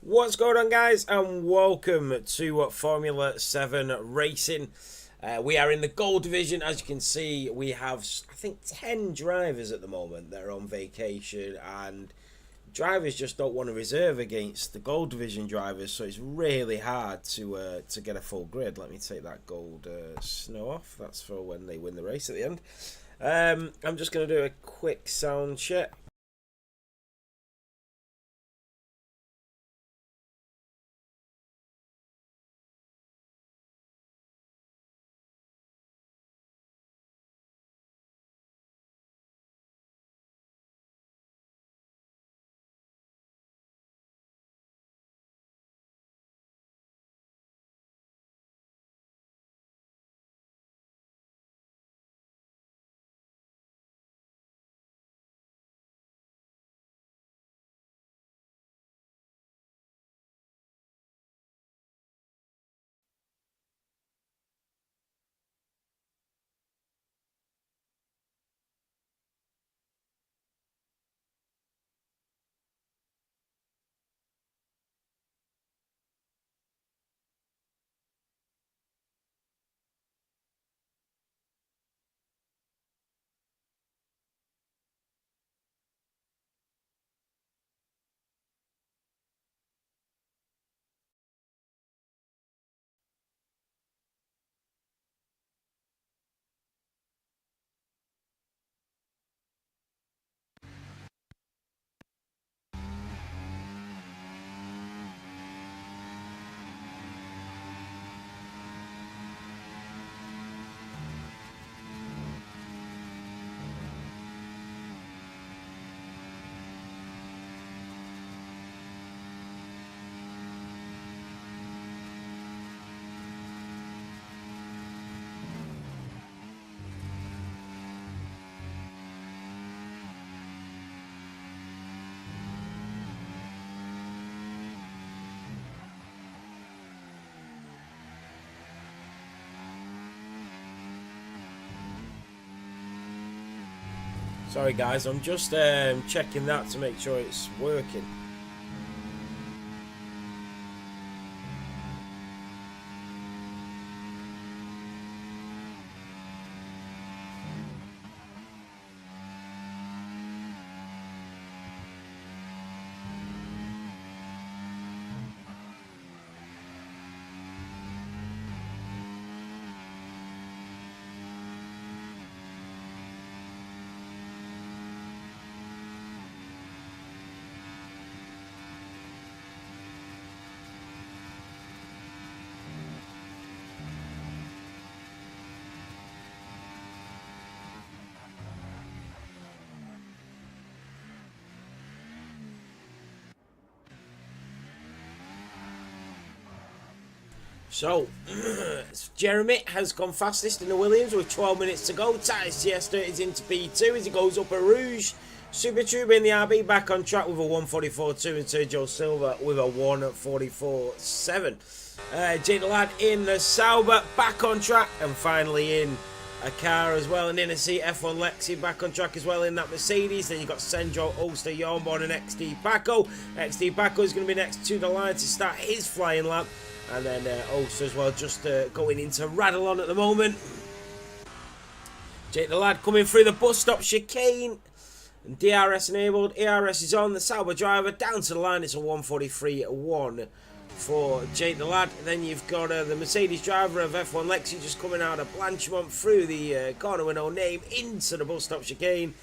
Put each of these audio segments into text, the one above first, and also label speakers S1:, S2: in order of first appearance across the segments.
S1: What's going on, guys, and welcome to Formula 7 Racing. We are in the Gold Division. As you can see, we have, I think, 10 drivers at the moment that are on vacation, and drivers just don't want to reserve against the Gold Division drivers, so it's really hard to get a full grid. Let me take that gold snow off. That's for when they win the race at the end. I'm just going to do a quick sound check. Sorry guys, I'm just checking that to make sure it's working. So, Jeremy has gone fastest in the Williams with 12 minutes to go. Titus Siesta is into P2 as he goes up a Rouge. Super Tube in the RB back on track with a 144.2 and Sergio Silva with a 144.7. Jake the Lad in the Sauber back on track and finally in a car as well. And in a seat, F1 Lexi back on track as well in that Mercedes. Then you've got Sendro, Ulster, Yornborn and XD Paco. XD Paco is going to be next to the line to start his flying lap. And then Ulster as well, just going into Radalon at the moment. Jake the Lad coming through the bus stop chicane. And DRS enabled. ERS is on. The Sauber driver down to the line. It's a 143.1 for Jake the Lad. Then you've got the Mercedes driver of F1 Lexi just coming out of Blanchmont through the corner with no name into the bus stop chicane.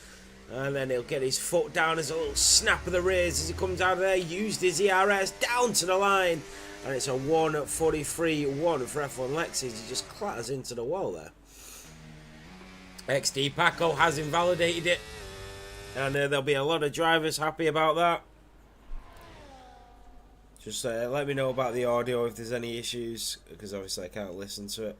S1: And then he'll get his foot down as a little snap of the rears as he comes out of there. Used his ERS down to the line. And it's a 143.1 for F1 Lexus. He just clatters into the wall there. XD Paco has invalidated it. And there'll be a lot of drivers happy about that. Just let me know about the audio if there's any issues, because obviously I can't listen to it.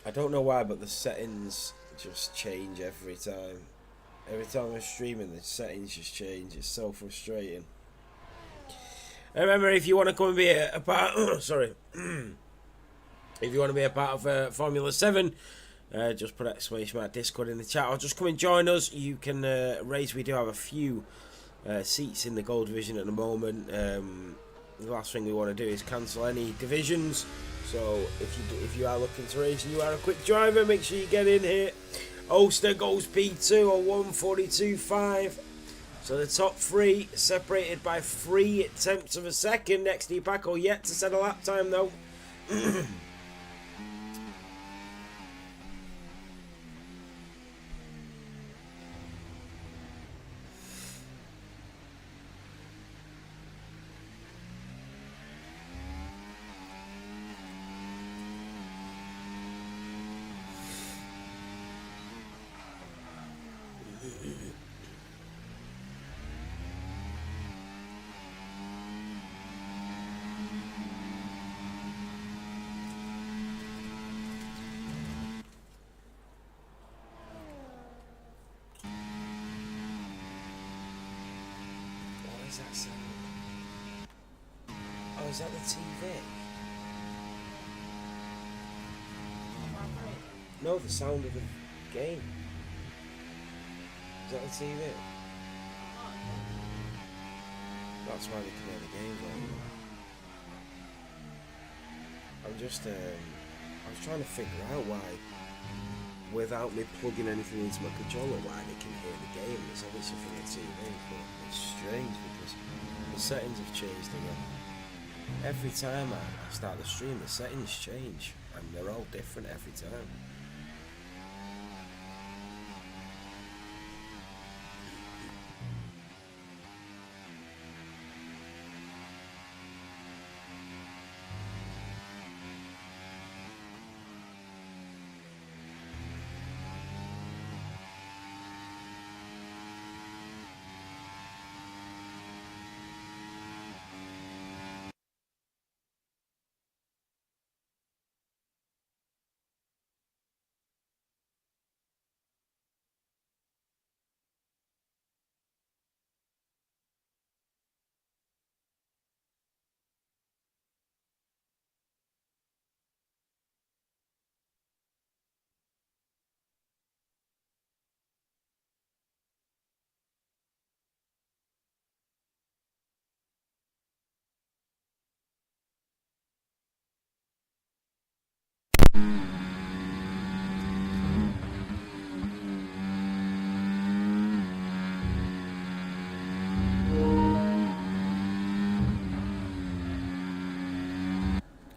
S1: I don't know why, but the settings just change every time. Every time I'm streaming, the settings just change. It's so frustrating. And remember, if you want to come and be a part, sorry, if you want to be a part of Formula 7, just put exclamation mark Discord in the chat, or just come and join us. You can raise. We do have a few seats in the gold division at the moment. The last thing we want to do is cancel any divisions. So if you are looking to race and you are a quick driver, make sure you get in here. Ulster goes P2 or 142.5. So the top three separated by 3/10 of a second. XD Paco yet to set a lap time though. That sound? Oh, is that the TV? No, the sound of the game. Is that the TV? That's why we can hear the game going. I was trying to figure out why, without me plugging anything into my controller, why they can hear the game. It's obviously from the TV, but it's strange because the settings have changed again. Every time I start the stream, the settings change, and they're all different every time.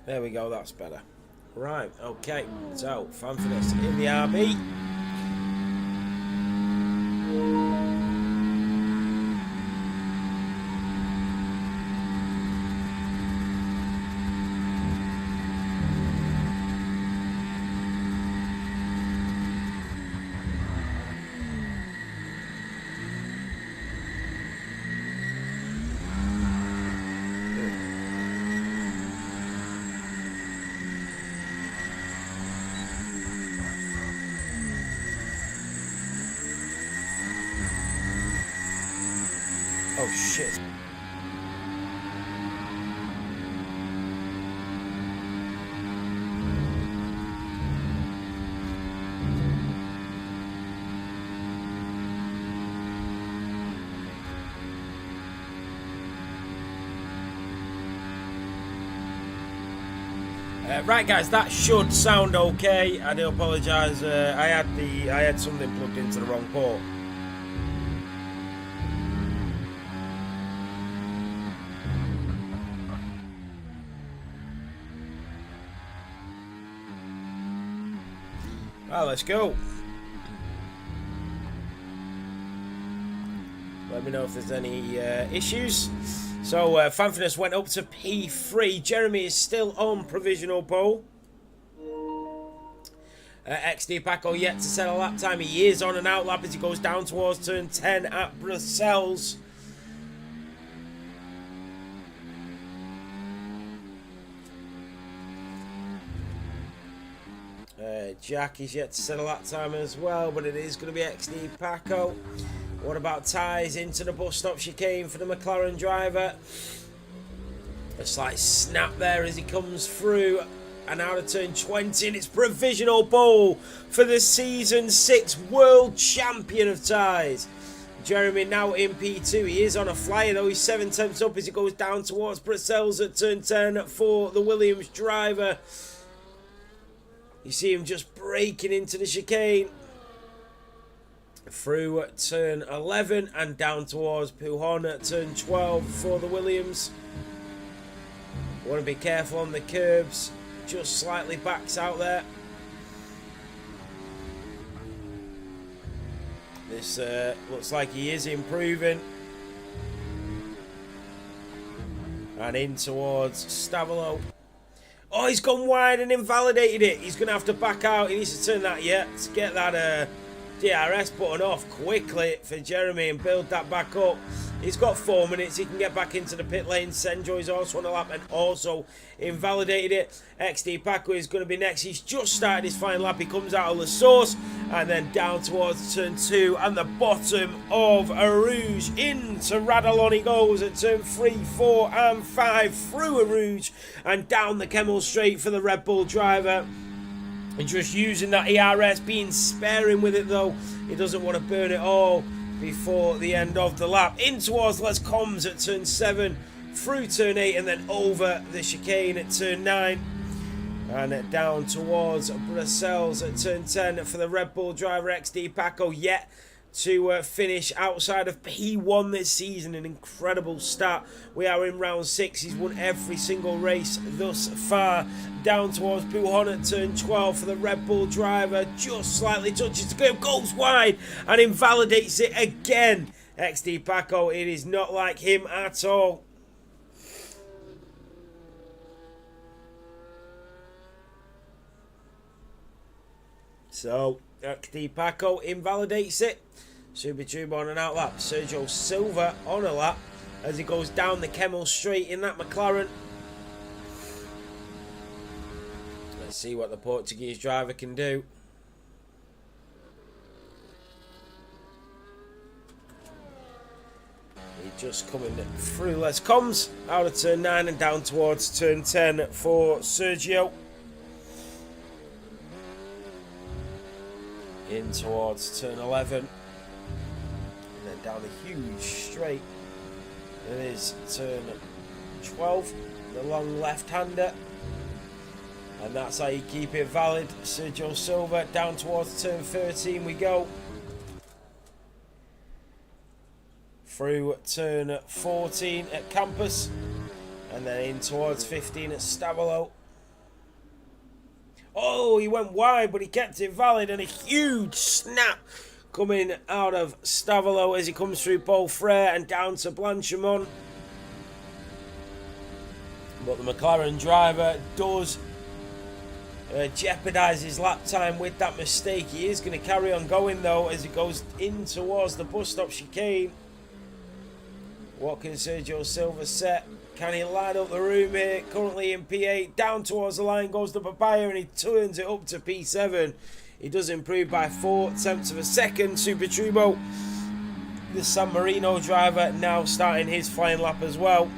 S1: There we go, that's better. Right, okay, so Fanfulness in the RB. Oh shit. Right guys, that should sound okay. I do apologise. I had something plugged into the wrong port. Well, let's go. Let me know if there's any issues. So, Fanfulness went up to P3. Jeremy is still on provisional pole. XD Paco yet to set a lap time. He is on an outlap as he goes down towards turn 10 at Brussels. Jack is yet to set a lap time as well, but it is going to be XD Paco. What about ties into the bus stop chicane for the McLaren driver? A slight snap there as he comes through. and out of turn 20, and it's provisional pole for the Season 6 World Champion of Tyres. Jeremy now in P2. He is on a flyer though. He's 7 tenths up as he goes down towards Brussels at turn 10 for the Williams driver. You see him just breaking into the chicane. Through turn 11 and down towards Pujon at turn 12 for the Williams. Want to be careful on the curbs. Just slightly backs out there. This looks like he is improving. And in towards Stavolo. Oh, he's gone wide and invalidated it. He's going to have to back out. He needs to turn that yet to get that DRS button off quickly for Jeremy and build that back up. He's got 4 minutes. He can get back into the pit lane. Senjoy's also on a lap and also invalidated it. XD Paco is going to be next. He's just started his final lap. He comes out of the source and then down towards turn 2 and the bottom of Arouge. Into Radalon he goes at turn 3, 4 and 5 through Arouge and down the Kemmel straight for the Red Bull driver. And just using that ERS, being sparing with it though. He doesn't want to burn it all before the end of the lap. In towards Les Combs at turn 7, through turn 8 and then over the chicane at turn 9. And down towards Brussels at turn 10 for the Red Bull driver XD Paco, yet to finish outside of P1 this season. An incredible start. We are in round 6. He's won every single race thus far. Down towards Pujon at turn 12 for the Red Bull driver. Just slightly touches the curb, goes wide and invalidates it again. XD Paco, it is not like him at all. So XD Paco invalidates it. Super Turbo on an out lap. Sergio Silva on a lap as he goes down the Kemmel straight in that McLaren. Let's see what the Portuguese driver can do. He's just coming through Les Combs out of turn 9 and down towards turn 10 for Sergio. In towards turn 11. And then down a huge straight. It is turn 12, the long left-hander. And that's how you keep it valid. Sergio Silva down towards turn 13 we go. Through turn 14 at Campus. And then in towards 15 at Stavolo. Oh, he went wide, but he kept it valid, and a huge snap coming out of Stavolo as he comes through Beaufrere and down to Blanchimont. But the McLaren driver does jeopardise his lap time with that mistake. He is going to carry on going, though, as he goes in towards the bus stop chicane. What can Sergio Silva set? Can he line up the room here? Currently in P8. Down towards the line goes the Papaya and he turns it up to P7. He does improve by 4 tenths of a second. Super Turbo, the San Marino driver, now starting his flying lap as well.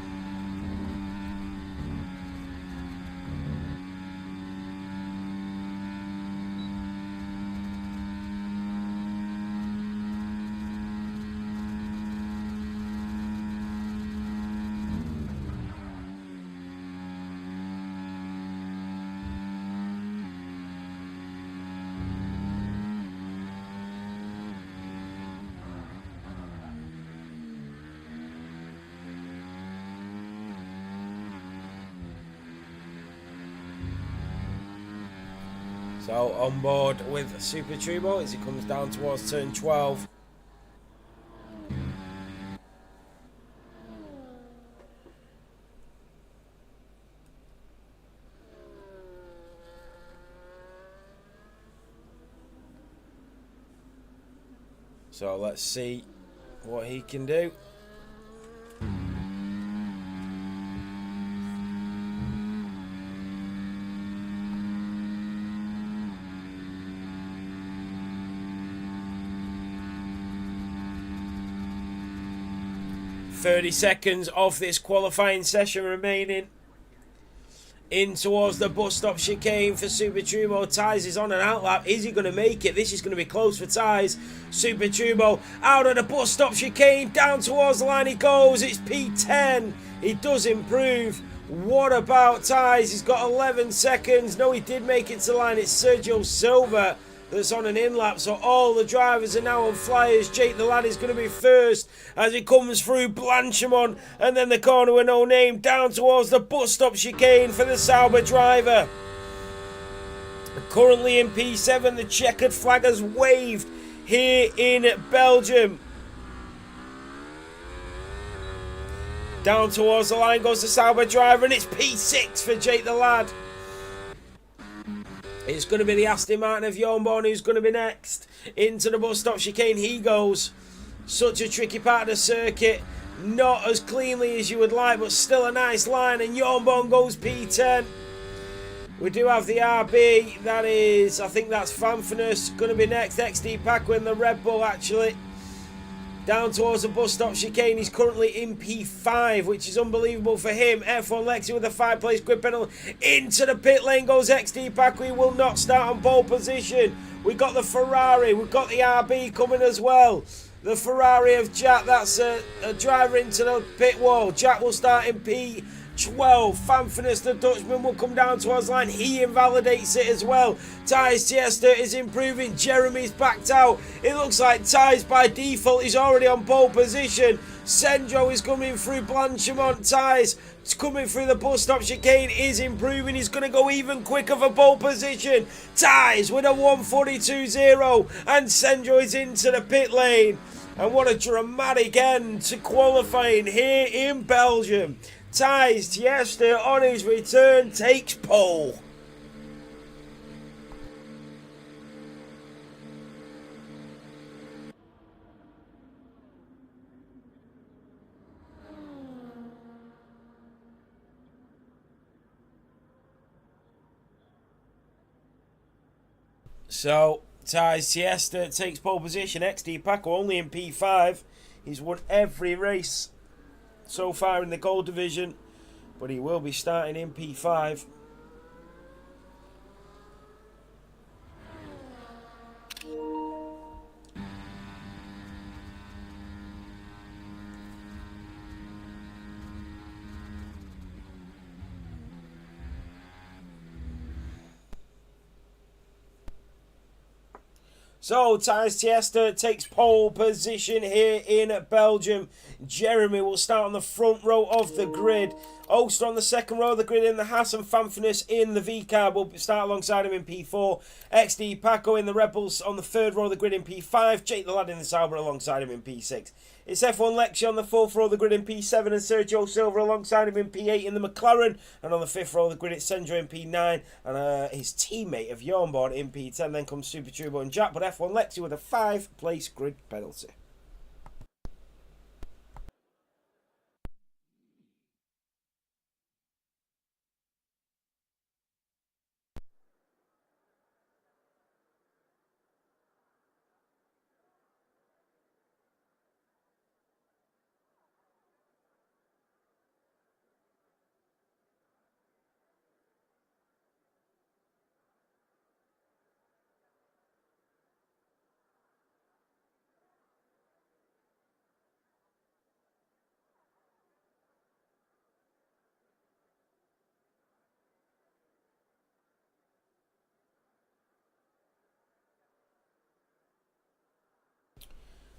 S1: So on board with Super Turbo as he comes down towards turn 12. So let's see what he can do. .30 seconds of this qualifying session remaining. In towards the bus stop chicane for Super Turbo. Ties is on an outlap. Is he going to make it? This is going to be close for Ties. Super Turbo out of the bus stop chicane. Down towards the line he goes. It's P10. He does improve. What about Ties? He's got 11 seconds. No, he did make it to the line. It's Sergio Silva that's on an in-lap, so all the drivers are now on flyers. Jake the Lad is going to be first as he comes through Blanchimont, and then the corner with no name down towards the bus stop chicane for the Sauber driver. Currently in P7, the checkered flag has waved here in Belgium. Down towards the line goes the Sauber driver, and it's P6 for Jake the Lad. It's going to be the Aston Martin of Jornborn who's going to be next. Into the bus stop chicane he goes. Such a tricky part of the circuit. Not as cleanly as you would like, but still a nice line. And Jornborn goes P10. We do have the RB. That is, I think that's Fanfinus. Going to be next. XD Paco in the Red Bull, actually. Down towards the bus stop chicane. He's currently in P5, which is unbelievable for him. F1 Lexi with a 5-place grid penalty. Into the pit lane goes XD Paco. He will not start on pole position. We've got the Ferrari. We've got the RB coming as well. The Ferrari of Jack. That's a driver into the pit wall. Jack will start in P12. Fanfinus, the Dutchman, will come down towards the line. He invalidates it as well. Ties Tiesta is improving. Jeremy's backed out. It looks like Ties by default is already on pole position. Senjo is coming through Blanchimont. Ties coming through the bus stop chicane is improving. He's going to go even quicker for pole position. Ties with a 1:42.0, and Senjo is into the pit lane. And what a dramatic end to qualifying here in Belgium. Ties Tiesta on his return takes pole. So Ties Tiesta takes pole position. XD Paco only in P5. He's won every race so far in the gold division, but he will be starting in P5. So, Ties Tiesta takes pole position here in Belgium. Jeremy will start on the front row of the grid. Oster on the second row of the grid in the Haas, and Fanfinus in the V-car will start alongside him in P4. XD Paco in the Red Bulls on the third row of the grid in P5. Jake the Lad in the Sauber alongside him in P6. It's F1 Lexi on the fourth row of the grid in P7, and Sergio Silva alongside him in P8 in the McLaren. And on the fifth row of the grid, it's Senjo in P9, and his teammate of Jornborn in P10. Then comes Super Turbo and Jack, but F1 Lexi with a 5-place grid penalty.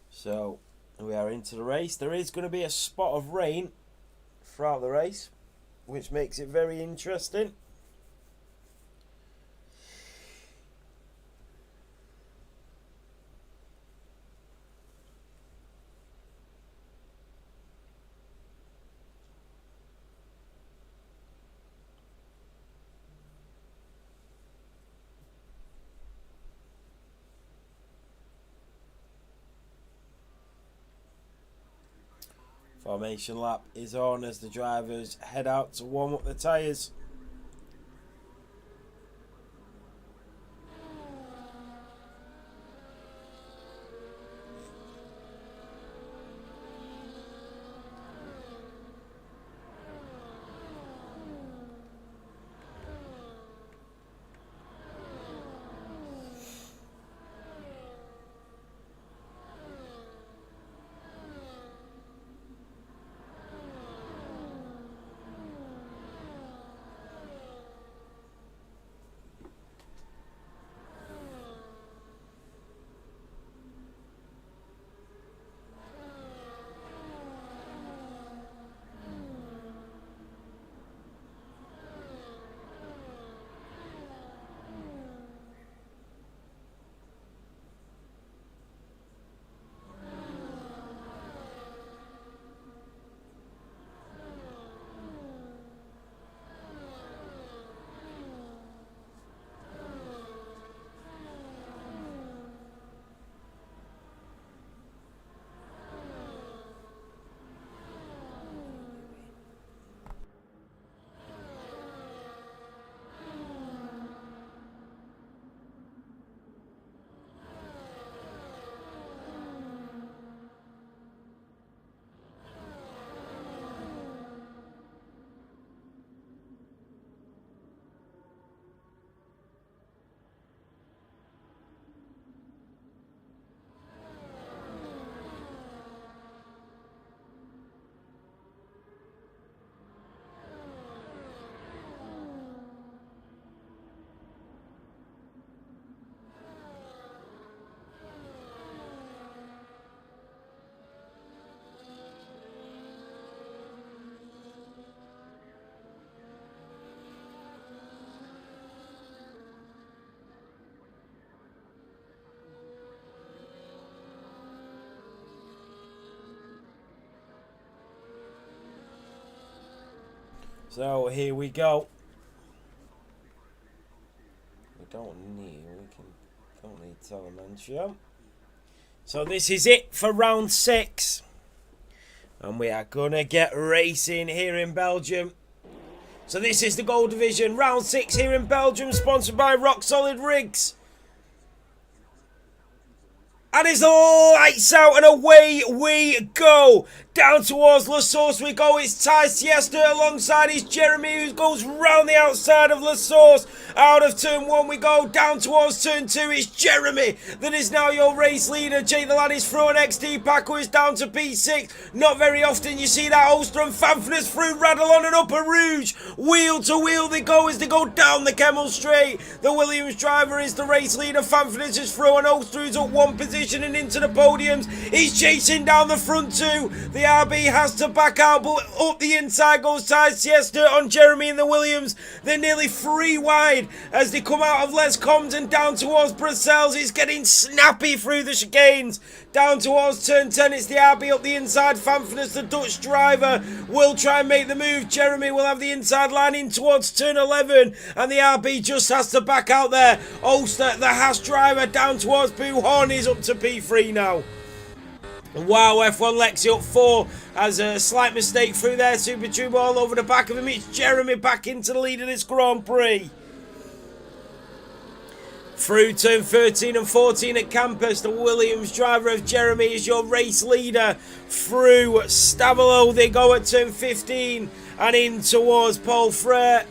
S1: So we are into the race. There is going to be a spot of rain throughout the race, which makes it very interesting. Formation lap is on as the drivers head out to warm up the tyres. So here we go. Don't need telemetry. So this is it for round 6. And we are going to get racing here in Belgium. So this is the Gold Division, round 6 here in Belgium, sponsored by Rock Solid Rigs. And it's lights out and away we go. Down towards La Source we go. It's Ty Siesta alongside his Jeremy, who goes round the outside of La Source. Out of turn 1 we go. Down towards turn 2 it's Jeremy that is now your race leader. Jake the Lad is through, and XD Paco is down to P6. Not very often you see that. Ulster and Fanfness through Radalon and Upper Rouge. Wheel to wheel they go as they go down the Kemmel Straight. The Williams driver is the race leader. Fanfness is through, and Ulster is up 1 position and into the podiums. He's chasing down the front 2. The RB has to back out, but up the inside goes Ty Siesta on Jeremy and the Williams. They're nearly 3 wide as they come out of Les Combs and down towards Brussels. It's getting snappy through the chicanes. Down towards turn 10, it's the RB up the inside. Fanfness, the Dutch driver, will try and make the move. Jeremy will have the inside line in towards turn 11, and the RB just has to back out there. Ulster, the Haas driver, down towards Buhorn, is up to P3 now. Wow, F1 Lexi up 4 has a slight mistake through there. Super Tube all over the back of him. It's Jeremy back into the lead of this Grand Prix. Through turn 13 and 14 at Campus, the Williams driver of Jeremy is your race leader. Through Stavolo they go at turn 15 and in towards Paul Frere.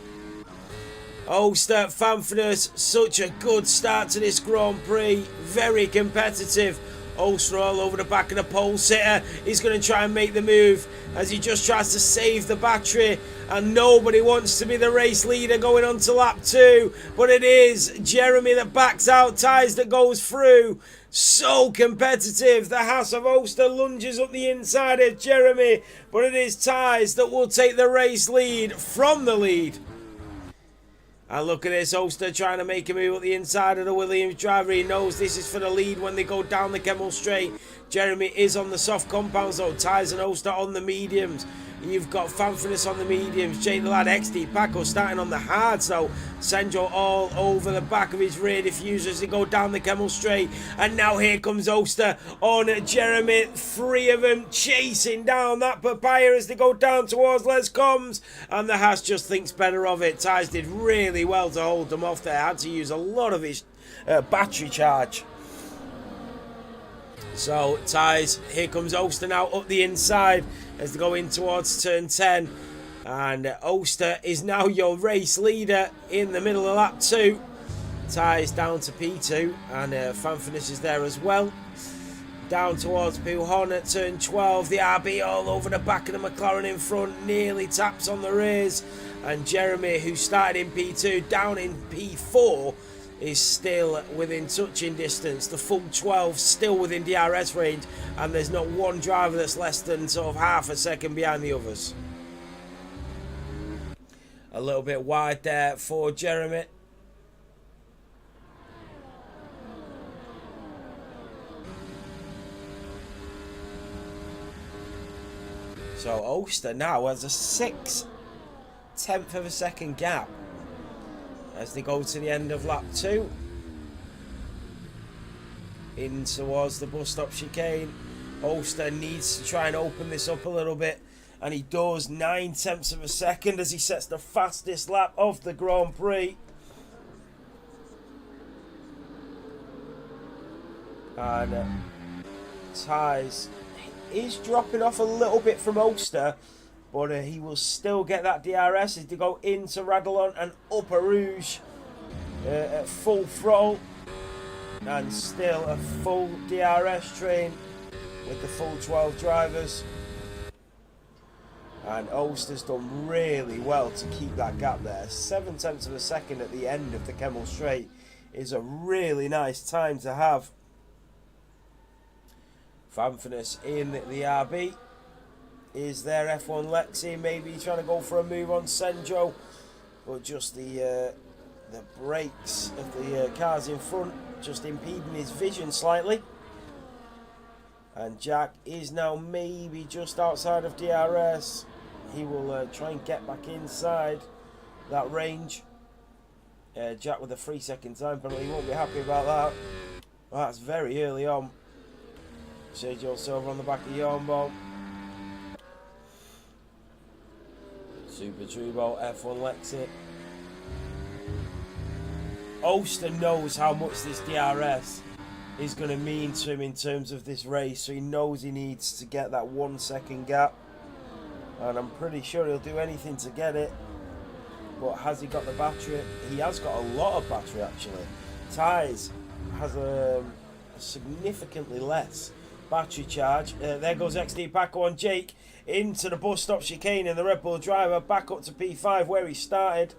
S1: Ulster, Fanfness, such a good start to this Grand Prix. Very competitive. Ulster all over the back of the pole sitter. He's going to try and make the move as he just tries to save the battery, and nobody wants to be the race leader going on to lap 2, but it is Jeremy that backs out. Ties that goes through. So competitive. The Haas of Ulster lunges up the inside of Jeremy, but it is Ties that will take the race lead from the lead. And look at this, Ulster trying to make a move at the inside of the Williams driver. He knows this is for the lead when they go down the Kemmel Straight. Jeremy is on the soft compounds though. Ties and Ulster on the mediums. You've got Fanfness on the mediums. Jake the Lad, XD Paco starting on the hards though. Senjo all over the back of his rear diffuser as they go down the Kemmel Straight. And now here comes Ulster on Jeremy. 3 of them chasing down that papaya as they go down towards Les Combs. And the Haas just thinks better of it. Ties did really well to hold them off there. Had to use a lot of his battery charge. So Ties, here comes Ulster now up the inside as they go in towards turn 10. And Ulster is now your race leader in the middle of lap 2. Ties down to P2 and Fanfness is there as well. Down towards Buhorn at turn 12. The RB all over the back of the McLaren in front. Nearly taps on the rears. And Jeremy, who started in P2, down in P4, is still within touching distance. The full 12 still within DRS range, and there's not one driver that's less than sort of half a second behind the others. A little bit wide there for Jeremy. So Ulster now has a 6/10 of a second gap as they go to the end of lap 2. In towards the bus stop chicane. Ulster needs to try and open this up a little bit, and he does. 9/10 of a second as he sets the fastest lap of the Grand Prix. And Ties is dropping off a little bit from Ulster, but he will still get that DRS as they go into Radalon and Upper Rouge at full throttle, and still a full DRS train with the full 12 drivers. And Ulster's done really well to keep that gap there. 7/10 of a second at the end of the Kemmel Straight is a really nice time to have. Fanfness in the RB. Is there F1 Lexi? Maybe trying to go for a move on Senjo, but just the brakes of the cars in front just impeding his vision slightly. And Jack is now maybe just outside of DRS. he will try and get back inside that range. Jack with a 3-second time penalty. He won't be happy about that. Well, that's very early on. Sergio Silva on the back of Yarnball. Super Trubo, F1 Lexi. Ulster knows how much this DRS is going to mean to him in terms of this race, so he knows he needs to get that 1 second gap, and I'm pretty sure he'll do anything to get it. But has he got the battery? He has got a lot of battery actually. Tyres has a significantly less battery charge. There goes XD Paco on Jake into the bus stop chicane, and the Red Bull driver back up to P5 where he started.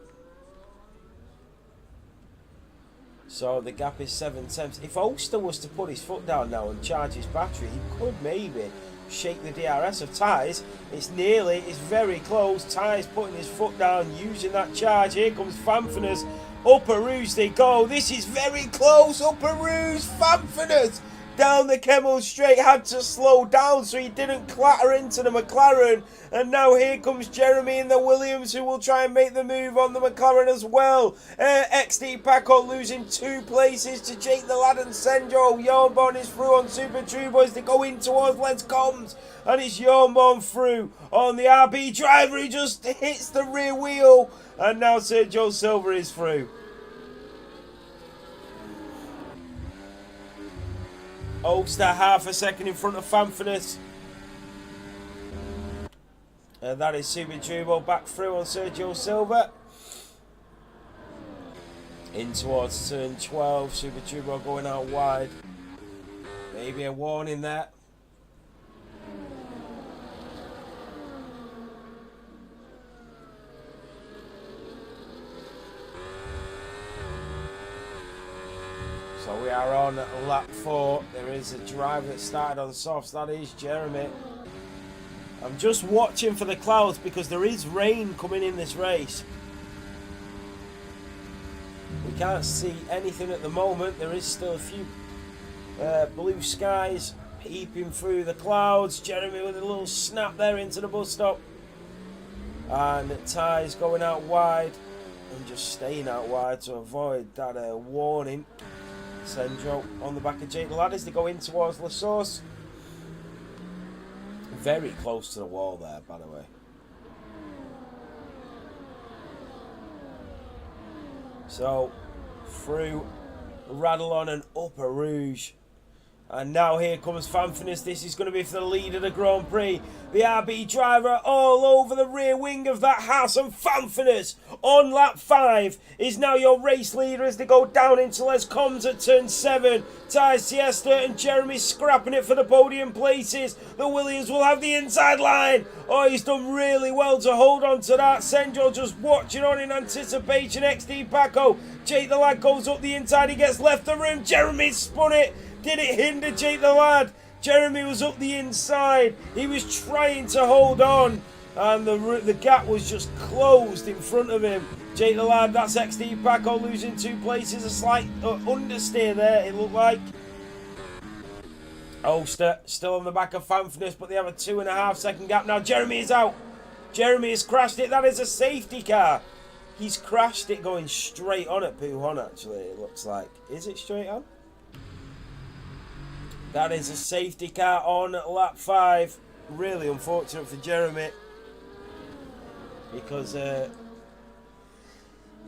S1: So the gap is 7 tenths. If Ulster was to put his foot down now and charge his battery, he could maybe shake the DRS of Tyres. It's very close. Tyres putting his foot down, using that charge. Here comes Fanfiners. Upper Rouge they go. This is very close. Upper Rouge, Fanfiners down the Kemmel straight, had to slow down so he didn't clatter into the McLaren. And now here comes Jeremy in the Williams, who will try and make the move on the McLaren as well. XD Paco losing 2 places to Jake the Lad and Senjo. Yarnborn is through on Super True Boys. They go in towards Let's Comms, and it's Yarnborn through on the RB driver. He just hits the rear wheel, and now Sergio Silva is through. Ulster half a second in front of Fanfinus. And that is Super Trubo back through on Sergio Silva. In towards turn 12. Super Trubo going out wide. Maybe a warning there. So we are on lap 4. There is a driver that started on softs. That is Jeremy. I'm just watching for the clouds because there is rain coming in this race. We can't see anything at the moment. There is still a few blue skies peeping through the clouds. Jeremy with a little snap there into the bus stop. And Ty's going out wide and just staying out wide to avoid that warning. Sendro on the back of Jake the Lad as they go in towards La Source. Very close to the wall there, by the way. So, through Radalon and Upper Rouge. And now here comes Fanfinus. This is going to be for the lead of the Grand Prix. The RB driver all over the rear wing of that Haas, and Fanfinus on lap 5 is now your race leader as they go down into Les Combs at turn 7. Ty Siesta and Jeremy scrapping it for the podium places. The Williams will have the inside line. Oh, he's done really well to hold on to that. Senjo just watching on in anticipation. XD Paco. Jake the Lad goes up the inside. He gets left the room. Jeremy spun it. Did it hinder Jake the Lad? Jeremy was up the inside. He was trying to hold on, and the gap was just closed in front of him. Jake the Lad, that's XD Paco losing 2 places. A slight understeer there, it looked like. Ulster still on the back of Fanfinus, but they have a 2.5 second gap. Now Jeremy is out. Jeremy has crashed it. That is a safety car. He's crashed it going straight on at Puhon, actually, it looks like. Is it straight on? That is a safety car on lap 5. Really unfortunate for Jeremy, because it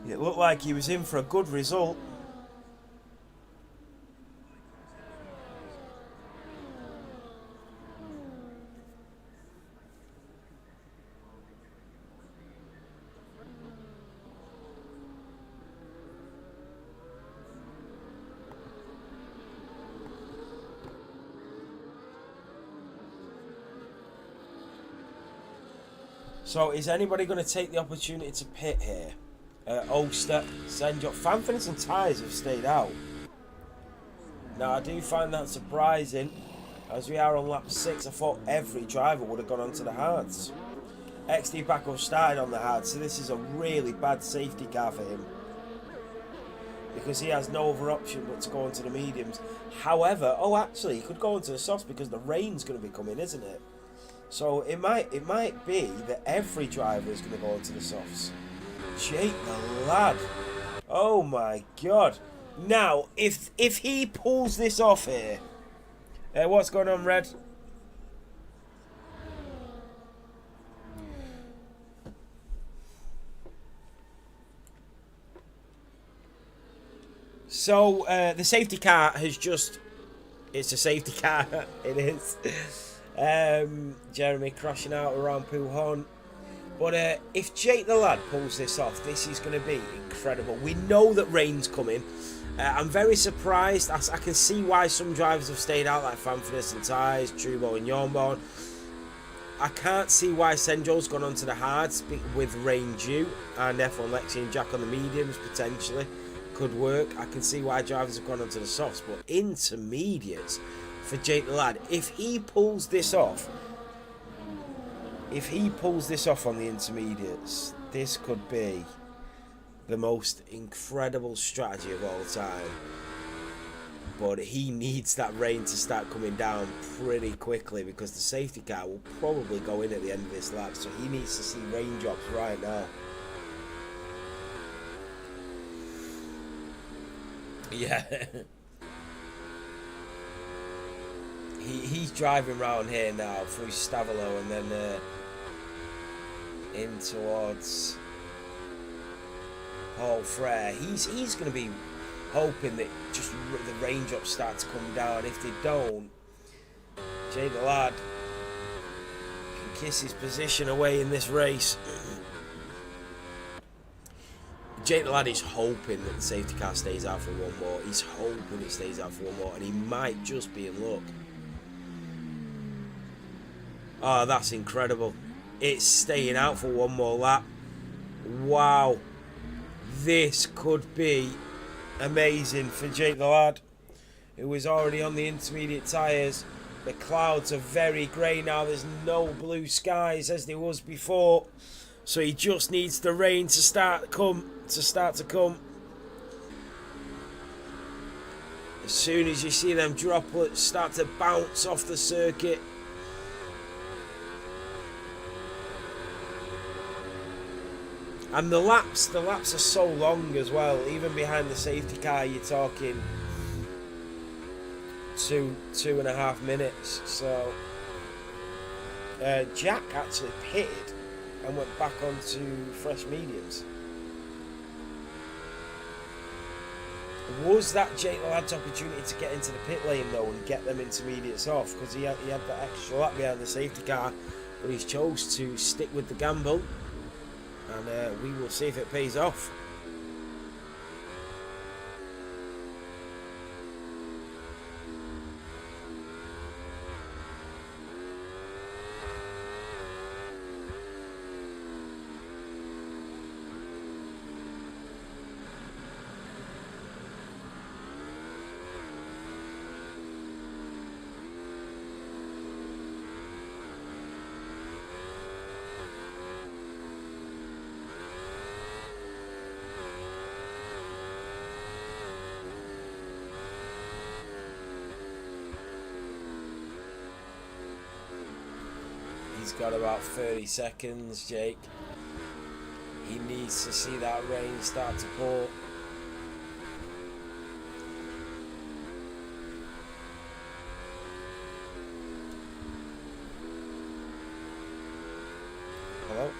S1: looked like he was in for a good result. So is anybody going to take the opportunity to pit here? Ulster, Senjo, Fanfinus and Tyres have stayed out. Now I do find that surprising, as we are on lap 6. I thought every driver would have gone onto the hards. XD Paco started on the hards, so this is a really bad safety car for him, because he has no other option but to go into the mediums. However, oh actually he could go into the softs because the rain's going to be coming, isn't it? So it might be that every driver is going to go into the softs. Jake the lad. Oh my god. Now, if he pulls this off here, what's going on, Red? So the safety car has just. It's a safety car. It is. Jeremy crashing out around Puhon. But if Jake the lad pulls this off, this is going to be incredible. We know that rain's coming. I'm very surprised. I can see why some drivers have stayed out, like Fanfitness and Tyres, Trubo and Yornborn. I can't see why Senjo's gone onto the hards with rain due, and F1 Lexi and Jack on the mediums potentially could work. I can see why drivers have gone onto the softs, but intermediates for Jake the lad, if he pulls this off on the intermediates, this could be the most incredible strategy of all time. But he needs that rain to start coming down pretty quickly, because the safety car will probably go in at the end of this lap, so he needs to see raindrops right now. Yeah. He's driving around here now through Stavolo and then in towards Paul Frere. He's going to be hoping that just the raindrops start to come down. If they don't, Jay the lad can kiss his position away in this race. Jake the lad is hoping that the safety car stays out for one more. He's hoping it stays out for one more, and he might just be in luck. Oh, that's incredible. It's staying out for one more lap. Wow. This could be amazing for Jake the lad, who is already on the intermediate tyres. The clouds are very grey now. There's no blue skies as there was before. So he just needs the rain to start to come. As soon as you see them droplets start to bounce off the circuit. And the laps are so long as well. Even behind the safety car, you're talking 2.5 minutes. So Jack actually pitted and went back onto fresh mediums. Was that Jake the lad's opportunity to get into the pit lane though and get them intermediates off? Because he had that extra lap behind the safety car, but he's chose to stick with the gamble, and we will see if it pays off. He's got about 30 seconds, Jake. He needs to see that rain start to pour. Hello?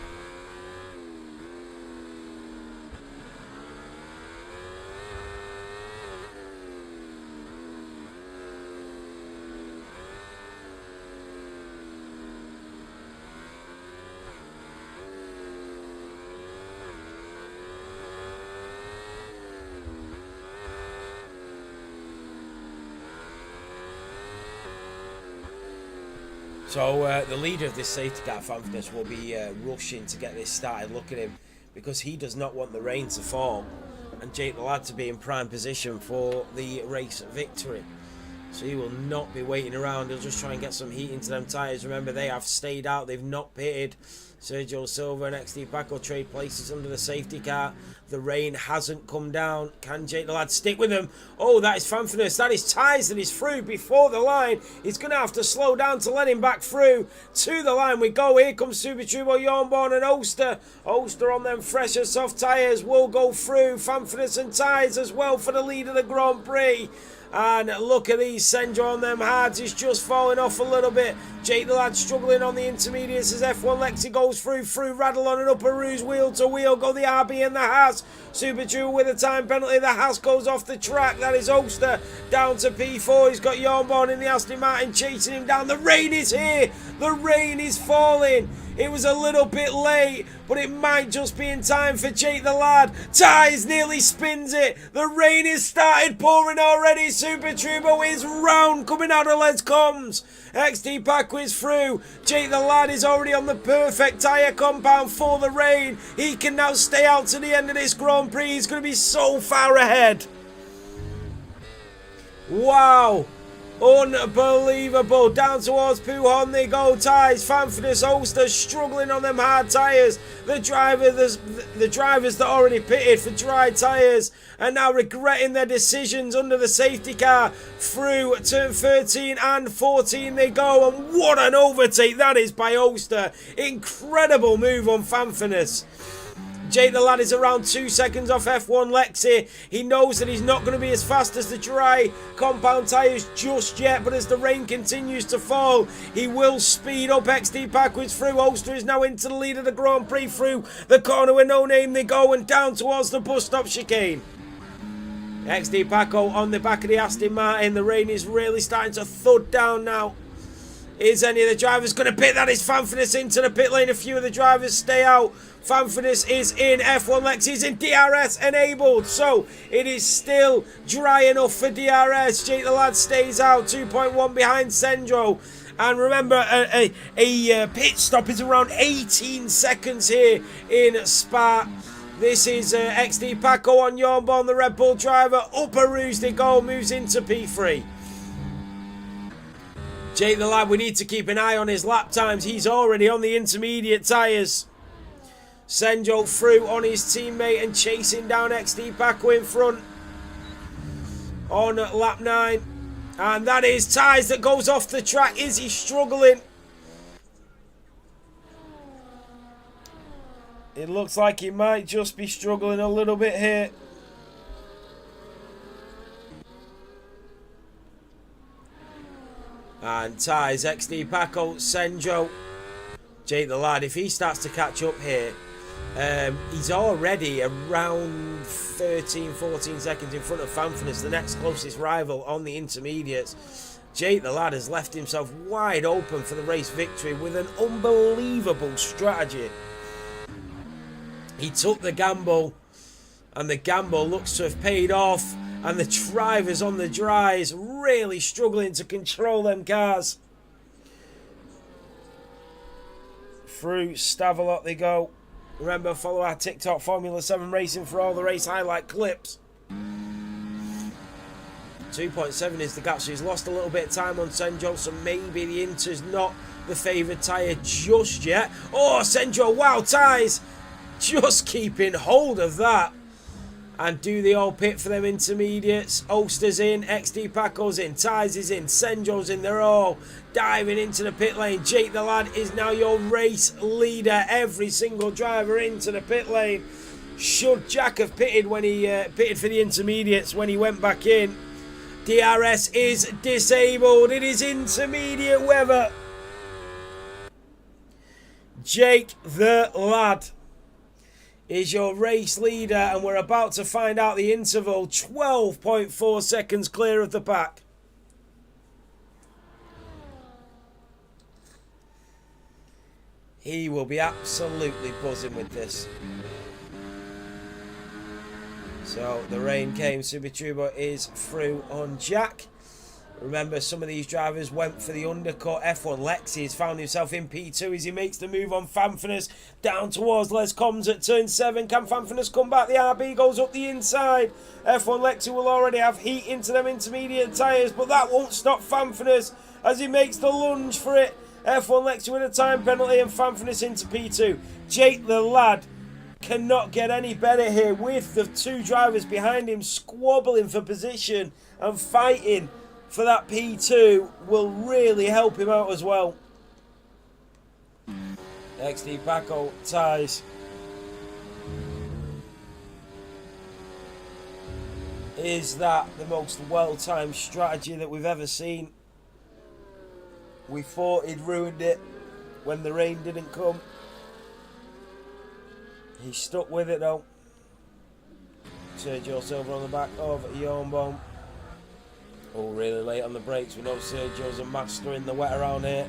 S1: So the leader of this safety car, Fanfitness, will be rushing to get this started. Look at him, because he does not want the rain to fall and Jake the lad to be in prime position for the race victory. So he will not be waiting around. He'll just try and get some heat into them tyres. Remember, they have stayed out. They've not pitted. Sergio Silva and XD Paco trade places under the safety car. The rain hasn't come down. Can Jake the Lad stick with them? Oh, that is Fanfinus. That is Tyres that is through before the line. He's going to have to slow down to let him back through. To the line we go. Here comes Super Turbo, Jornborn and Oster. Oster on them fresh and soft tyres will go through. Fanfinus and Tyres as well for the lead of the Grand Prix. And look at these, Sendro on them hards is just falling off a little bit. Jake the Lad struggling on the intermediates as F1 Lexi goes through Rattle on an upper ruse, wheel to wheel, go the RB and the Haas. Super True with a time penalty, the Haas goes off the track, that is Oster down to P4, he's got Jornborn in the Aston Martin chasing him down. The rain is here, the rain is falling. It was a little bit late, but it might just be in time for Jake the Lad. Tyres nearly spins it. The rain has started pouring already. Super Turbo is round, coming out of Les Combs. XD Paco is through. Jake the Lad is already on the perfect tyre compound for the rain. He can now stay out to the end of this Grand Prix. He's going to be so far ahead. Wow. Unbelievable. Down towards Pujon they go. Tyres, Fanfinus, Oster struggling on them hard tyres. The drivers that already pitted for dry tyres are now regretting their decisions under the safety car. Through turn 13 and 14 they go. And what an overtake that is by Oster. Incredible move on Fanfinus. Jake the Lad is around 2 seconds off F1 Lexi. He knows that he's not going to be as fast as the dry compound tyres just yet, but as the rain continues to fall, he will speed up. XD backwards through. Oster is now into the lead of the Grand Prix through the corner with No Name they go and down towards the bus stop chicane. XD Paco on the back of the Aston Martin. The rain is really starting to thud down now. Is any of the drivers going to pit? That is Fanfinus into the pit lane. A few of the drivers stay out. Fanfinus is in. F1 Lexi is in. DRS enabled. So it is still dry enough for DRS. Jake the Lad stays out. 2.1 behind Sendro. And remember, a pit stop is around 18 seconds here in Spa. This is XD Paco on Jornborn, the Red Bull driver. Upper ruse they go. Moves into P3. Jake the Lad, we need to keep an eye on his lap times. He's already on the intermediate tyres. Senjo through on his teammate and chasing down XD Paco in front on lap 9. And that is Tyres that goes off the track. Is he struggling? It looks like he might just be struggling a little bit here. And Tyres, XD Paco, Senjo, Jake the Lad, if he starts to catch up here, he's already around 13-14 seconds in front of Fanfinus, the next closest rival on the intermediates. Jake the Lad has left himself wide open for the race victory with an unbelievable strategy. He took the gamble, and the gamble looks to have paid off. And the drivers on the dries really struggling to control them cars. Through Stavelot they go. Remember, follow our TikTok Formula 7 Racing for all the race highlight clips. 2.7 is the gap, so he's lost a little bit of time on Senjo, so maybe the Inter's not the favoured tyre just yet. Oh, Senjo, wow, Tyres just keeping hold of that. And do the all pit for them intermediates. Oster's in, XD Paco's in, Tyres is in, Senjo's in. They're all diving into the pit lane. Jake the Lad is now your race leader. Every single driver into the pit lane. Should Jack have pitted when he pitted for the intermediates when he went back in? DRS is disabled. It is intermediate weather. Jake the Lad is your race leader, and we're about to find out the interval. 12.4 seconds clear of the pack. He will be absolutely buzzing with this. So the rain came. Subituba is through on Jack. Remember, some of these drivers went for the undercut. F1 Lexi has found himself in P2 as he makes the move on Fanfinus down towards Les Combs at turn 7. Can Fanfinus come back? The RB goes up the inside. F1 Lexi will already have heat into them intermediate tyres, but that won't stop Fanfinus as he makes the lunge for it. F1 Lexi with a time penalty and Fanfinus into P2. Jake the lad cannot get any better here with the two drivers behind him squabbling for position and fighting for that P2 will really help him out as well. XD Paco ties. Is that the most well-timed strategy that we've ever seen? We thought he'd ruined it when the rain didn't come. He stuck with it though. Sergio Silva on the back of Jornbaum. Oh, really late on the brakes. We know Sergio's a master in the wet around here.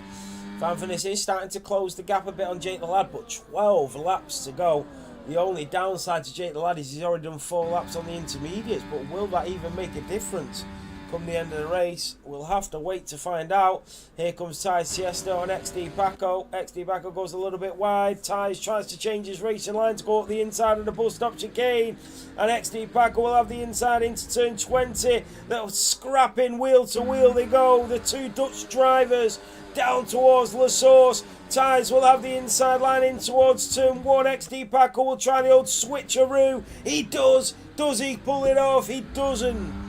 S1: Fanfinus is starting to close the gap a bit on Jake the lad, but 12 laps to go. The only downside to Jake the lad is he's already done 4 laps on the intermediates, but will that even make a difference come the end of the race? We'll have to wait to find out. Here comes Ty Siesta on XD Paco. XD Paco goes a little bit wide. Ty tries to change his racing line to go up the inside of the bus stop chicane, and XD Paco will have the inside into turn 20. They'll scrapping wheel to wheel they go, the two Dutch drivers down towards La Source. Ties will have the inside line in towards turn 1. XD Paco will try the old switcheroo. He does. Does he pull it off? He doesn't.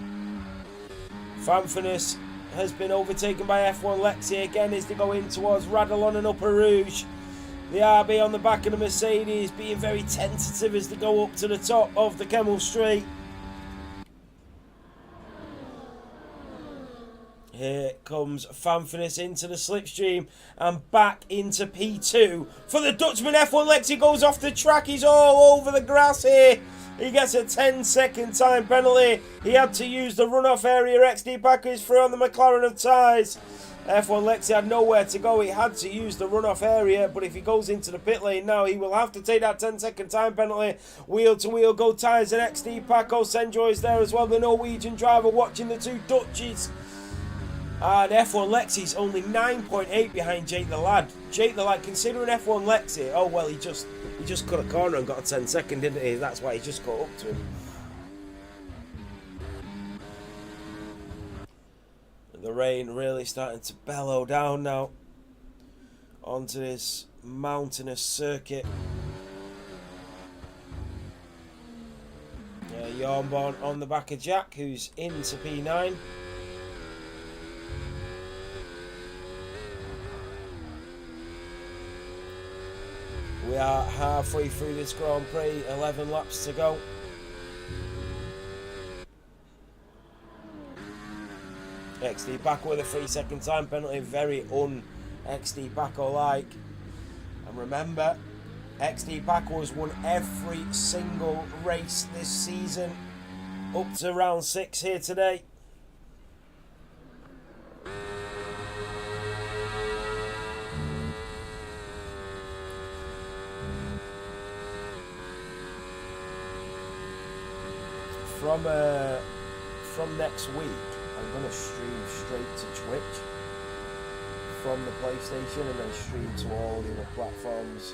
S1: Fanfinus has been overtaken by F1 Lexi again as they go in towards Radalon and Upper Rouge. The RB on the back of the Mercedes being very tentative as they go up to the top of the Kemmel Straight. Here comes Fanfinus into the slipstream and back into P2 for the Dutchman. F1 Lexi goes off the track. He's all over the grass here. He gets a 10-second time penalty. He had to use the runoff area. XD Paco is through on the McLaren of Ties. F1 Lexi had nowhere to go. He had to use the runoff area, but if he goes into the pit lane now, he will have to take that 10-second time penalty. Wheel to wheel go Ties and XD Paco. Senjo is there as well, the Norwegian driver watching the two Dutchies. And F1 Lexi's only 9.8 behind Jake the lad. Jake the lad, considering F1 Lexi, oh well, he just cut a corner and got a 10-second, didn't he? That's why he just got up to him. The rain really starting to bellow down now onto this mountainous circuit. Jornbaum on the back of Jack, who's into P9. We are halfway through this Grand Prix, 11 laps to go. XD Paco with a 3-second time penalty, very un-XD Paco-like. And remember, XD Paco has won every single race this season, up to round 6 here today. From next week, I'm going to stream straight to Twitch from the PlayStation and then stream to all the other platforms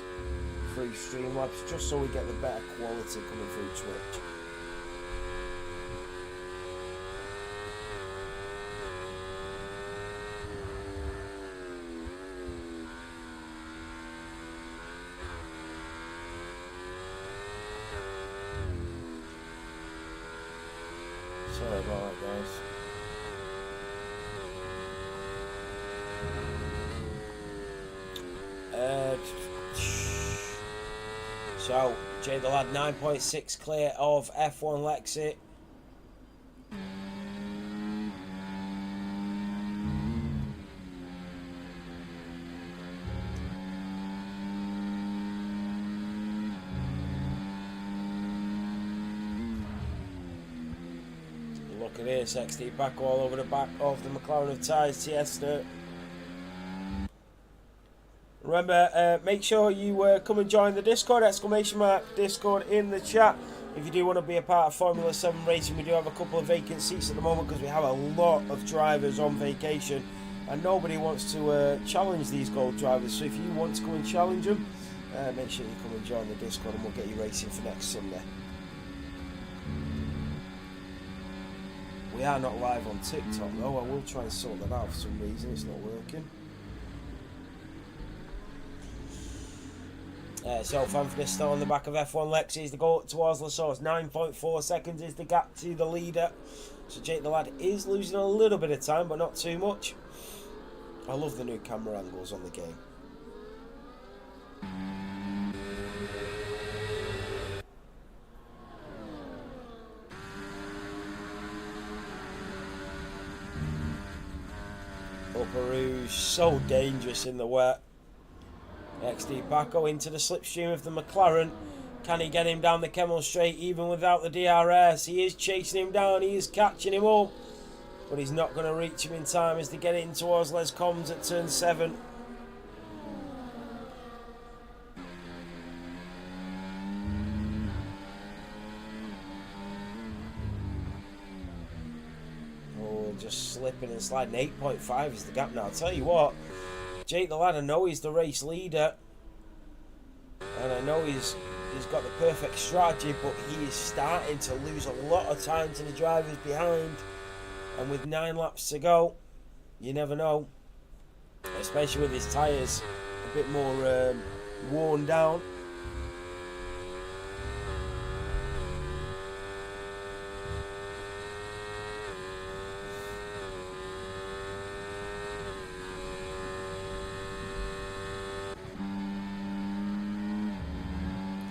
S1: through Streamlabs, just so we get the better quality coming through Twitch. Sorry about that, guys. So, Jay the lad 9.6 clear of F1 Lexi. Look at this, XD back all over the back of the McLaren of Ties Tiesta. Remember, make sure you come and join the Discord, !Discord in the chat. If you do want to be a part of Formula 7 racing, we do have a couple of vacant seats at the moment because we have a lot of drivers on vacation and nobody wants to challenge these gold drivers. So if you want to come and challenge them, make sure you come and join the Discord and we'll get you racing for next Sunday. We are not live on TikTok though. I will try and sort that out for some reason. It's not working. So Fanford is still on the back of F1 Lexi. The goal towards Lassource. 9.4 seconds is the gap to the leader. So Jake the Lad is losing a little bit of time, but not too much. I love the new camera angles on the game. Upper Rouge, so dangerous in the wet. XD Paco into the slipstream of the McLaren. Can he get him down the Kemmel Straight even without the DRS? He is chasing him down, he is catching him up. But he's not going to reach him in time as they get in towards Les Combs at turn 7. Oh, just slipping and sliding. 8.5 is the gap now. I'll tell you what, Jake the Lad, I know he's the race leader. And I know he's got the perfect strategy, but he is starting to lose a lot of time to the drivers behind. And with 9 laps to go, you never know. Especially with his tyres a bit more worn down.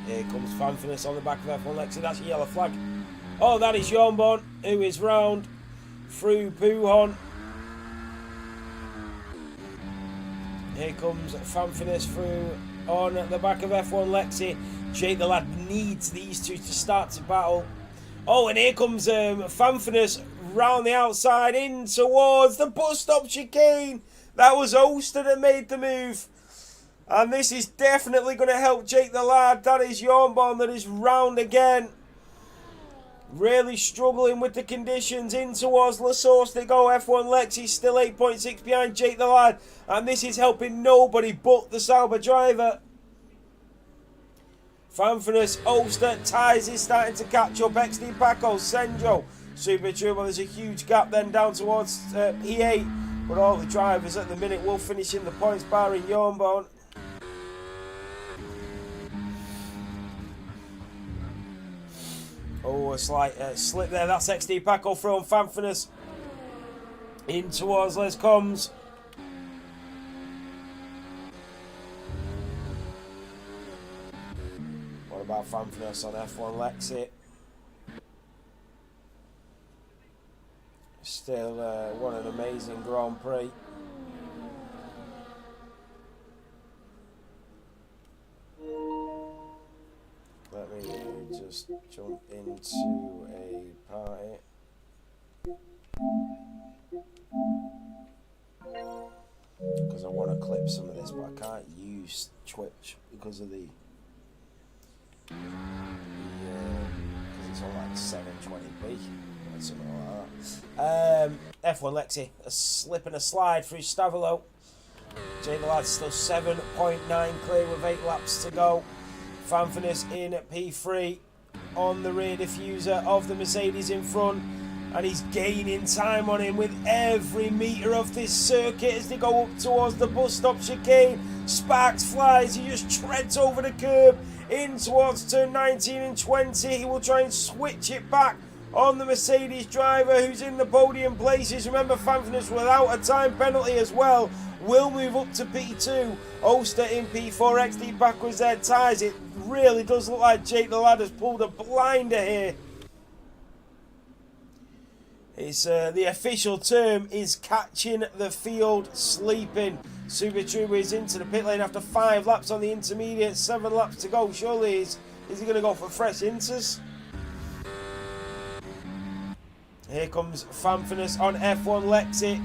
S1: Here comes Fanfinus on the back of F1 Lexi. That's a yellow flag. Oh, that is Jornborn, who is round through Buhon. Here comes Fanfinus through on the back of F1 Lexi. Jake the Lad needs these two to start to battle. Oh, and here comes Fanfinus round the outside in towards the bus stop chicane. That was Ulster that made the move. And this is definitely going to help Jake the Lad. That is Jornborn that is round again. Really struggling with the conditions. In towards La Source they go. F1 Lexi still 8.6 behind Jake the Lad. And this is helping nobody but the Sauber driver. Fanfinus, Ulster, Ties is starting to catch up. XD Paco, Senjo, Super Turbo. There's a huge gap then down towards P8. But all the drivers at the minute will finish in the points, barring Jornborn. Oh, a slight slip there. That's XD Paco from Fanfinus. In towards Les Combs. What about Fanfinus on F1 Lexi? Still, what an amazing Grand Prix. Let me just jump into a party. Because I want to clip some of this, but I can't use Twitch because of because it's on like 720p or something like that. F1 Lexi, a slip and a slide through Stavilo. Jake the Lad's still 7.9 clear with 8 laps to go. Fanfinus in at P3 on the rear diffuser of the Mercedes in front, and he's gaining time on him with every metre of this circuit as they go up towards the bus stop chicane. Sparks flies, he just treads over the curb in towards turn 19 and 20. He will try and switch it back on the Mercedes driver who's in the podium places. Remember, Fanfinus without a time penalty as well will move up to P2. Ulster in P4, XD backwards there, Ties. It really does look like Jake the Lad has pulled a blinder here. It's the official term is catching the field sleeping. Super Trooper is into the pit lane after 5 laps on the intermediate, 7 laps to go. Surely is he going to go for fresh inters? Here comes Fanfinus on F1 Lexi.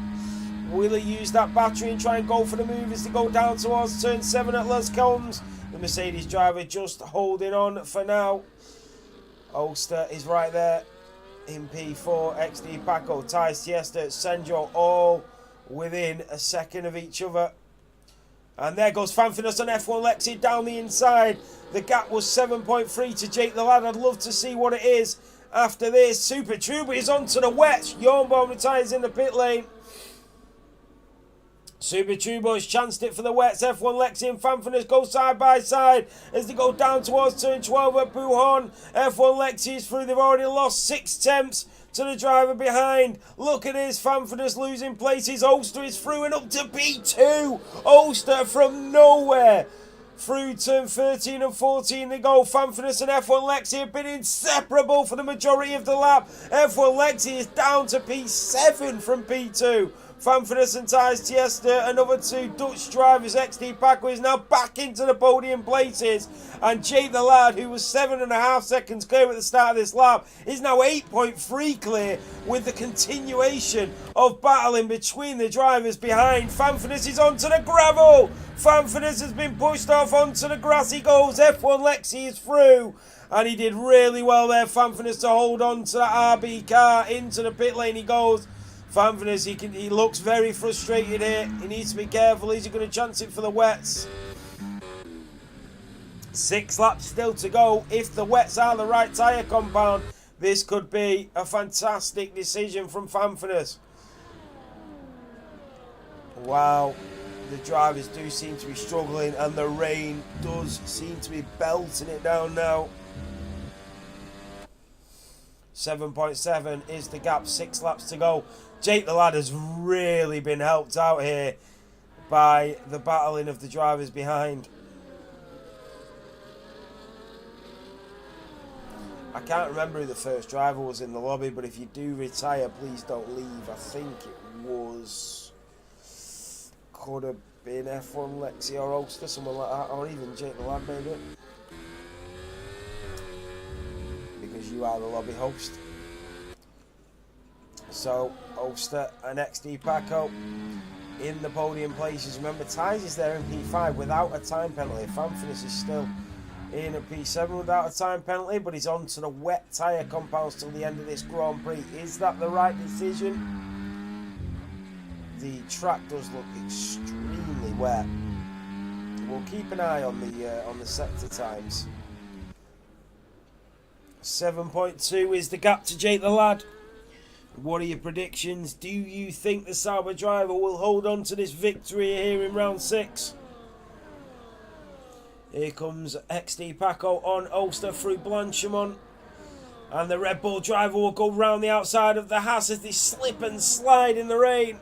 S1: Will he use that battery and try and go for the move as they go down towards turn 7 at Les Combs? The Mercedes driver just holding on for now. Ulster is right there in P4. XD Paco, Thais Tiesta, Senjo, all within a second of each other. And there goes Fanfinus on F1 Lexi down the inside. The gap was 7.3 to Jake the Lad. I'd love to see what it is after this. Super Trooper is onto the wets. Yornbaum retires in the pit lane. Super Turbo's chanced it for the wets. F1 Lexi and Fanfinus go side by side as they go down towards turn 12 at Buhon. F1 Lexi is through. They've already lost 6 temps to the driver behind. Look at this. Fanfinus losing places. Ulster is through and up to P2. Ulster from nowhere. Through turn 13 and 14 they go. Fanfinus and F1 Lexi have been inseparable for the majority of the lap. F1 Lexi is down to P7 from P2. Fanfinus and Thais Tiesta, another 2 Dutch drivers. XD Paco is now back into the podium places. And Jake the Lad, who was 7.5 seconds clear at the start of this lap, is now 8.3 clear with the continuation of battling between the drivers behind. Fanfinus is onto the gravel. Fanfinus has been pushed off onto the grass. He goes. F1 Lexi is through. And he did really well there, Fanfinus, to hold on to that RB car. Into the pit lane he goes. Fanfinus, he looks very frustrated here. He needs to be careful. Is he going to chance it for the wets? 6 laps still to go. If the wets are the right tyre compound, this could be a fantastic decision from Fanfinus. Wow, the drivers do seem to be struggling, and the rain does seem to be belting it down now. 7.7 is the gap, 6 laps to go. Jake the Lad has really been helped out here by the battling of the drivers behind. I can't remember who the first driver was in the lobby, but if you do retire, please don't leave. I think it was... could have been F1 Lexi or Ulster, someone like that, or even Jake the Lad maybe. Because you are the lobby host. So, Ulster and XD Paco in the podium places. Remember, Thais is there in P5 without a time penalty. Fanfinus is still in at P7 without a time penalty, but he's on to the wet tyre compounds till the end of this Grand Prix. Is that the right decision? The track does look extremely wet. We'll keep an eye on the sector times. 7.2 is the gap to Jake the Lad. What are your predictions? Do you think the Sauber driver will hold on to this victory here in round 6? Here comes XD Paco on Ulster through Blanchimont. And the Red Bull driver will go round the outside of the Haas as they slip and slide in the rain.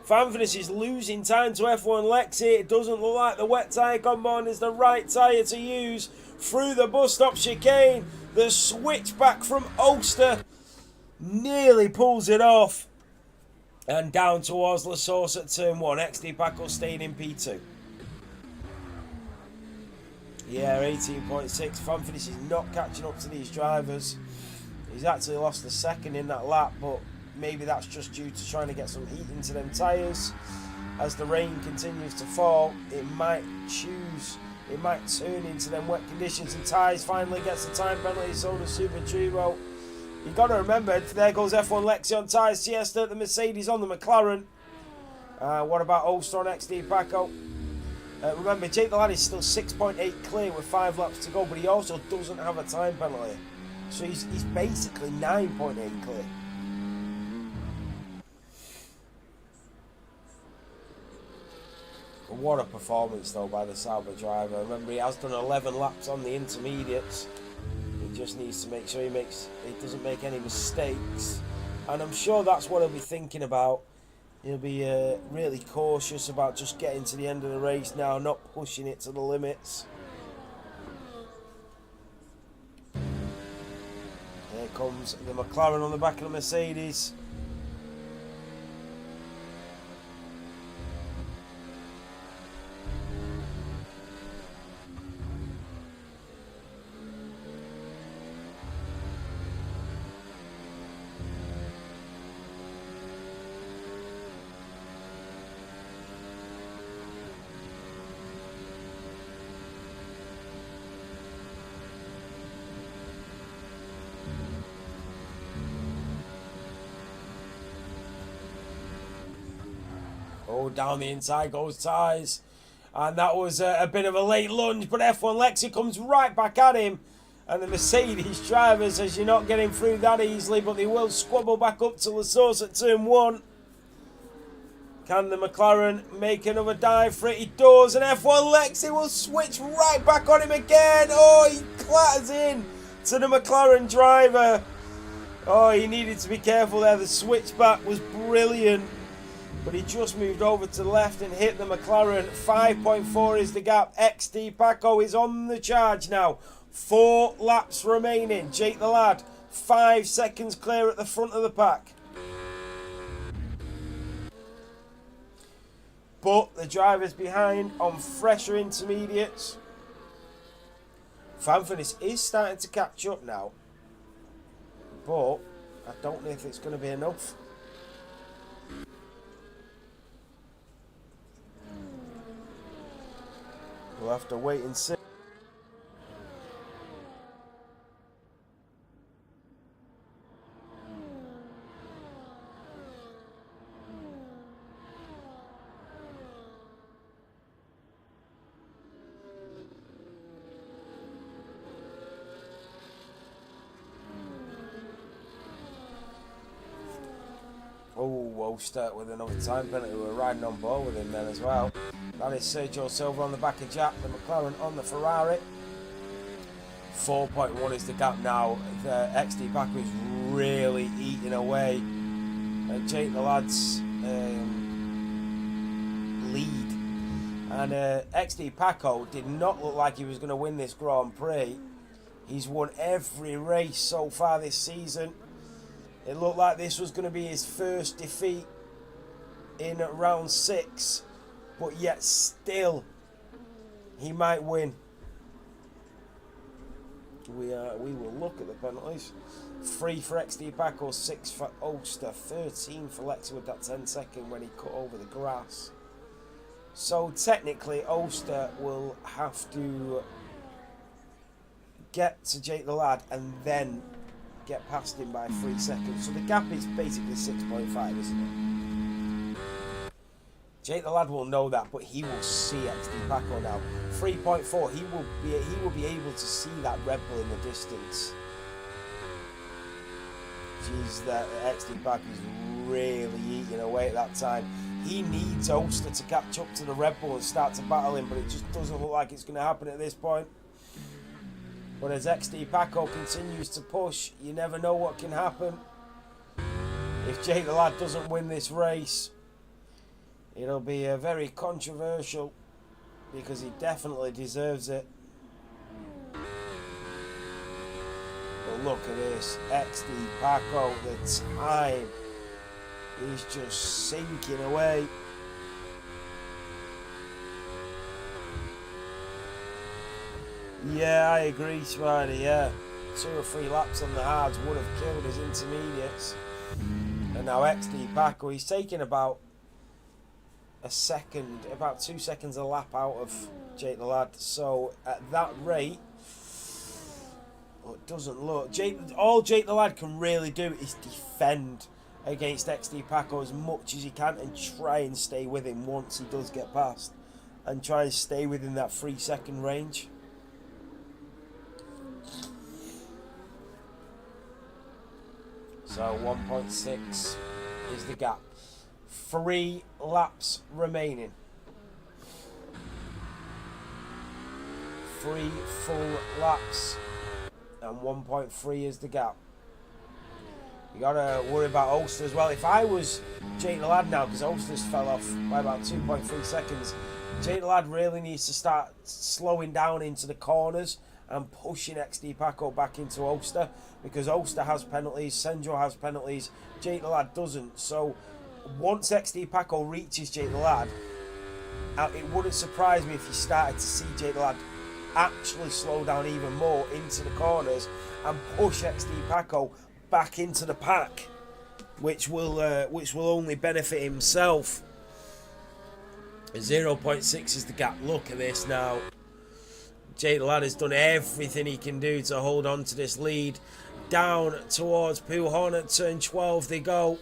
S1: Fanfinus is losing time to F1 Lexi. It doesn't look like the wet tyre compound is the right tyre to use. Through the bus stop chicane, the switchback from Ulster nearly pulls it off. And down towards La Source at turn 1. XD Paco staying in P2. Yeah, 18.6. Fanfinus is not catching up to these drivers. He's actually lost a second in that lap, but maybe that's just due to trying to get some heat into them tyres. As the rain continues to fall, it might turn into them wet conditions, and Thais finally gets the time penalty, so does Super Turbo. You've got to remember, there goes F1 Lexi on Thais Tiesta, the Mercedes on the McLaren. What about Ulster on XD Paco? Remember, Jake the Lad is still 6.8 clear with 5 laps to go, but he also doesn't have a time penalty. So he's basically 9.8 clear. What a performance though by the Sauber driver. Remember, he has done 11 laps on the intermediates. He just needs to make sure he doesn't make any mistakes. And I'm sure that's what he'll be thinking about. He'll be really cautious about just getting to the end of the race now, not pushing it to the limits. Here comes the McLaren on the back of the Mercedes. Oh, down the inside goes Tyres. And that was a bit of a late lunge, but F1 Lexi comes right back at him. And the Mercedes driver says you're not getting through that easily, but they will squabble back up to the source at turn 1. Can the McLaren make another dive for it? He does, and F1 Lexi will switch right back on him again. Oh, he clatters in to the McLaren driver. Oh, he needed to be careful there. The switchback was brilliant. But he just moved over to the left and hit the McLaren. 5.4 is the gap. XD Paco is on the charge now. 4 laps remaining. Jake the Lad, 5 seconds clear at the front of the pack. But the drivers behind on fresher intermediates. Fanfinis is starting to catch up now. But I don't know if it's going to be enough. We'll have to wait and see. Oh, Oster with another time penalty. We're riding on board with him then as well. That is Sergio Silva on the back of Jack, the McLaren on the Ferrari. 4.1 is the gap now. The XD Paco is really eating away at Jake the Lad's lead. And XD Paco did not look like he was going to win this Grand Prix. He's won every race so far this season. It looked like this was going to be his first defeat in round 6. But yet still, he might win. We will look at the penalties. 3 for XD Paco, 6 for Oster, 13 for Lexi with that 10-second when he cut over the grass. So technically, Oster will have to get to Jake the Lad and then get past him by 3 seconds. So the gap is basically 6.5, isn't it? Jake the Lad will know that, but he will see XD Paco now. 3.4, he will be able to see that Red Bull in the distance. Jeez, that XD Paco is really eating away at that time. He needs Oster to catch up to the Red Bull and start to battle him, but it just doesn't look like it's going to happen at this point. But as XD Paco continues to push, you never know what can happen. If Jake the Lad doesn't win this race, it'll be very controversial because he definitely deserves it. But look at this, XD Paco, the time is just sinking away. Yeah, I agree, Smarty, yeah. 2 or 3 laps on the hards would have killed his intermediates. And now XD Paco, he's taking about a second, about 2 seconds a lap out of Jake the Lad. So at that rate, well, it doesn't look. All Jake the Lad can really do is defend against XD Paco as much as he can and try and stay with him once he does get past. And try and stay within that 3 second range. So 1.6 is the gap. 3 laps remaining. 3 full laps. And 1.3 is the gap. You gotta worry about Oster as well. If I was Jake the Lad now, because Oster's fell off by about 2.3 seconds, Jake the Lad really needs to start slowing down into the corners and pushing XD Paco back into Oster, because Oster has penalties, Sendro has penalties, Jake the Lad doesn't. So once XD Paco reaches Jake the Lad, it wouldn't surprise me if you started to see Jake the Lad actually slow down even more into the corners and push XD Paco back into the pack, which will only benefit himself. 0.6 is the gap. Look at this now. Jake the Lad has done everything he can do to hold on to this lead. Down towards Poohorn at turn 12 they go.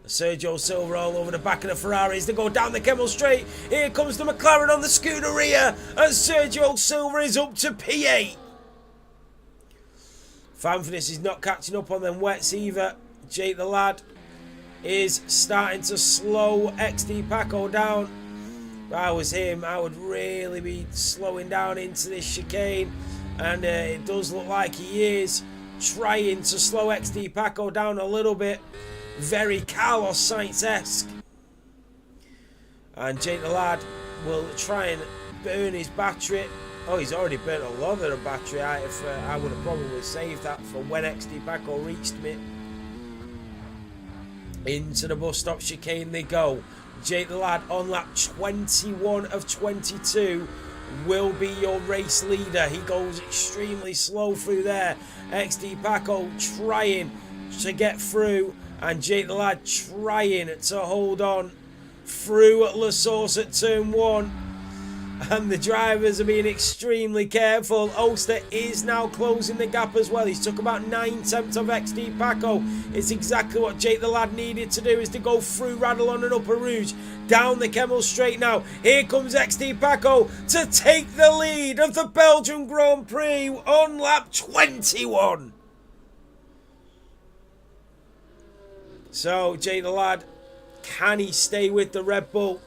S1: Sergio Silva all over the back of the Ferraris. They go down the Kemmel Straight. Here comes the McLaren on the Scuderia. And Sergio Silva is up to P8. Fanfitness is not catching up on them wets either. Jake the Lad is starting to slow XD Paco down. If I was him, I would really be slowing down into this chicane. And it does look like he is trying to slow XD Paco down a little bit. Very Carlos Sainz-esque. And Jake the Lad will try and burn his battery. Oh, he's already burnt a lot of the battery. I would have probably saved that for when XD Paco reached me. Into the bus stop chicane they go. Jake the Lad on lap 21 of 22 will be your race leader. He goes extremely slow through there. XD Paco trying to get through. And Jake the Lad trying to hold on through La Source at turn 1. And the drivers are being extremely careful. Oster is now closing the gap as well. He's took about 9/10 of XD Paco. It's exactly what Jake the Lad needed to do, is to go through Radalon and Upper Rouge. Down the Kemmel Straight now. Here comes XD Paco to take the lead of the Belgian Grand Prix on lap 21. So, Jake the Lad, can he stay with the Red Bull?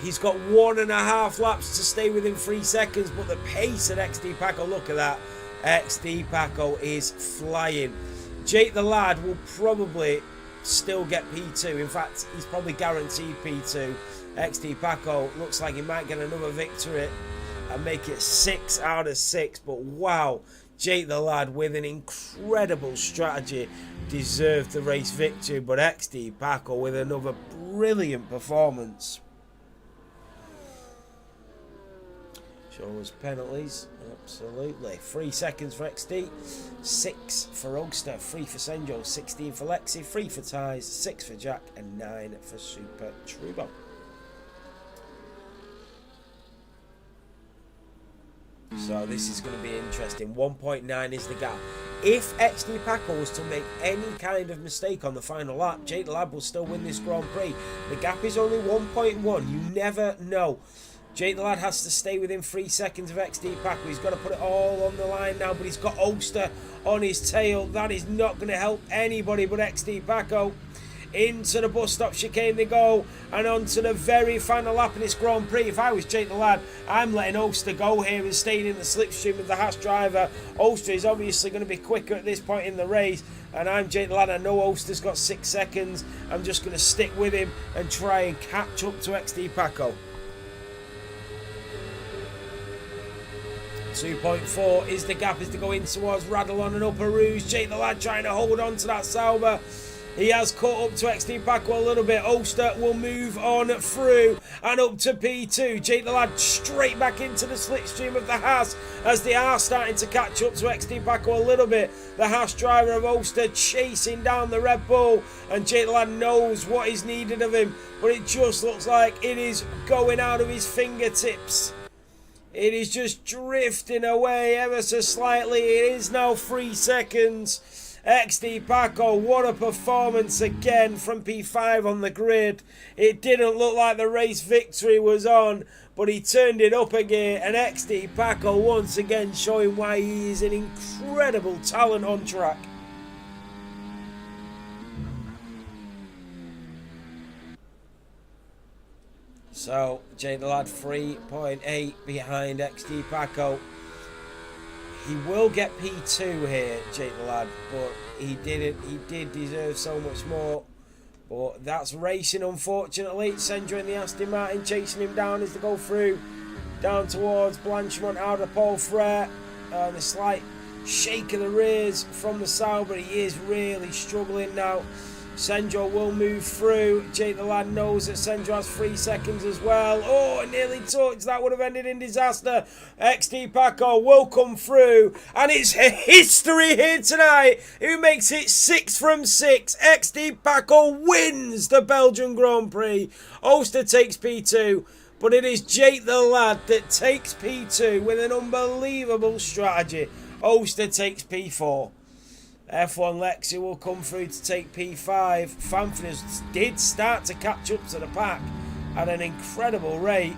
S1: He's got 1.5 laps to stay within 3 seconds, but the pace at XD Paco, look at that. XD Paco is flying. Jake the Lad will probably still get P2. In fact, he's probably guaranteed P2. XD Paco looks like he might get another victory and make it 6 out of 6. But wow, Jake the Lad with an incredible strategy deserved the race victory. But XD Paco with another brilliant performance. Show us penalties. Absolutely. 3 seconds for XD, 6 for Ogster, 3 for Senjo, 16 for Lexi, 3 for Ties, 6 for Jack, and 9 for Super Trubo. So this is going to be interesting. 1.9 is the gap. If XD Paco was to make any kind of mistake on the final lap, Jake the Lad will still win this Grand Prix. The gap is only 1.1. You never know. Jake the Lad has to stay within 3 seconds of XD Paco. He's got to put it all on the line now, but he's got Oster on his tail. That is not going to help anybody but XD Paco. Into the bus stop chicane they go, and on to the very final lap of this Grand Prix. If I was Jake the Lad, I'm letting Oster go here and staying in the slipstream of the Haas driver. Oster is obviously going to be quicker at this point in the race, and I'm Jake the Lad. I know Oster's got 6 seconds. I'm just going to stick with him and try and catch up to XD Paco. 2.4 is the gap as they go in towards Radalon and Upper Rouge. Jake the Lad trying to hold on to that Sauber. He has caught up to XD Paco a little bit. Oster will move on through and up to P2. Jake the Lad straight back into the slipstream of the Haas as they are starting to catch up to XD Paco a little bit. The Haas driver of Oster chasing down the Red Bull, and Jake the Lad knows what is needed of him, but it just looks like it is going out of his fingertips. It is just drifting away ever so slightly. It is now 3 seconds. XD Paco, what a performance again from P5 on the grid. It didn't look like the race victory was on, but he turned it up again. And XD Paco once again showing why he is an incredible talent on track. So, Jake the Lad 3.8 behind XD Paco. He will get P2 here, Jake the Lad, but he did deserve so much more. But that's racing, unfortunately. Senjo in the Aston Martin chasing him down as they go through. Down towards Blanchimont out of Paul Frere. And a slight shake of the rears from the Sauber. He is really struggling now. Senjo will move through. Jake the Lad knows that Senjo has 3 seconds as well. Oh, nearly touched. That would have ended in disaster. XD Paco will come through. And it's history here tonight. Who makes it 6 from 6. XD Paco wins the Belgian Grand Prix. Oster takes P2. But it is Jake the Lad that takes P2 with an unbelievable strategy. Oster takes P4. F1 Lexi will come through to take P5. Fanfrenes did start to catch up to the pack at an incredible rate.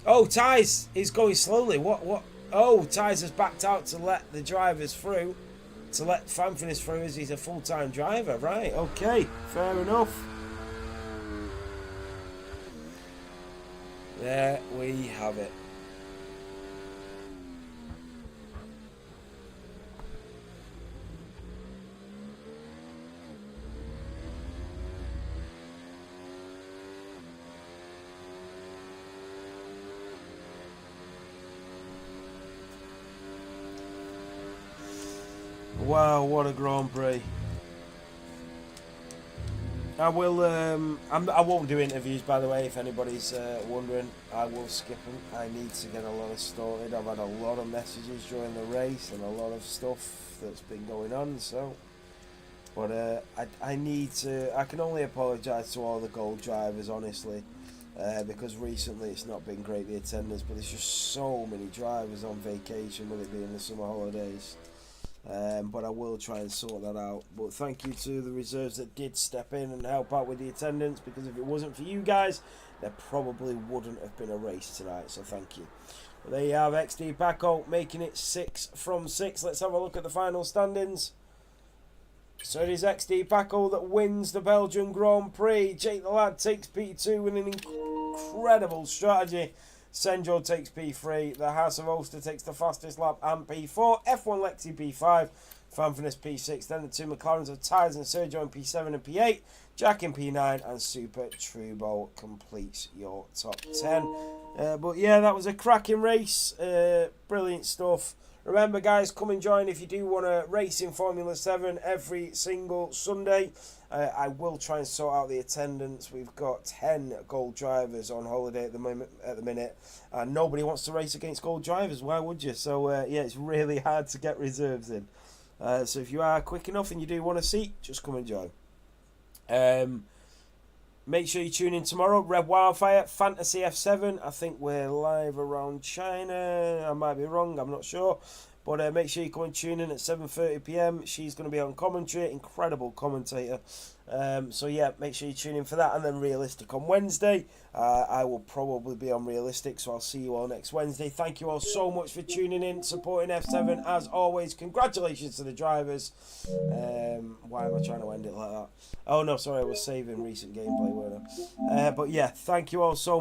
S1: Oh, Ty's is going slowly. What? Oh, Ty's has backed out to let the drivers through. To let Fanfrenes through as he's a full-time driver. Right, okay. Fair enough. There we have it. Wow, what a Grand Prix. I will. I won't do interviews, by the way. If anybody's wondering, I will skip them. I need to get a lot of sorted. I've had a lot of messages during the race and a lot of stuff that's been going on. So, but I need to. I can only apologise to all the gold drivers, honestly, because recently it's not been great, the attendance. But there's just so many drivers on vacation with it being the summer holidays. But I will try and sort that out. But thank you to the reserves that did step in and help out with the attendance, because if it wasn't for you guys, there probably wouldn't have been a race tonight, so thank you. But there you have XD Paco making it 6 from 6. Let's have a look at the final standings. So it is XD Paco that wins the Belgian Grand Prix. Jake the Lad takes P2 with an incredible strategy. Senjo takes P3, the House of Ulster takes the fastest lap and P4, F1 Lexi P5, Fanfrenes P6, then the two McLarens of Tyres and Sergio in P7 and P8, Jack in P9, and Super Trubo completes your top 10. But yeah, that was a cracking race, brilliant stuff. Remember guys, come and join if you do want to race in Formula 7 every single Sunday. I will try and sort out the attendance. We've got 10 gold drivers on holiday at the minute, and nobody wants to race against gold drivers. Why would you? So yeah, it's really hard to get reserves in. So if you are quick enough and you do want a seat, just come and join. Make sure you tune in tomorrow. Red Wildfire, Fantasy F7. I think we're live around China. I might be wrong. I'm not sure. But make sure you come and tune in at 7:30 PM. She's going to be on commentary. Incredible commentator. So yeah, make sure you tune in for that. And then Realistic on Wednesday. I will probably be on Realistic, so I'll see you all next Wednesday. Thank you all so much for tuning in, supporting F7 as always. Congratulations to the drivers. Why am I trying to end it like that? Oh no, sorry, I was saving recent gameplay, weren't I? But yeah, thank you all so much.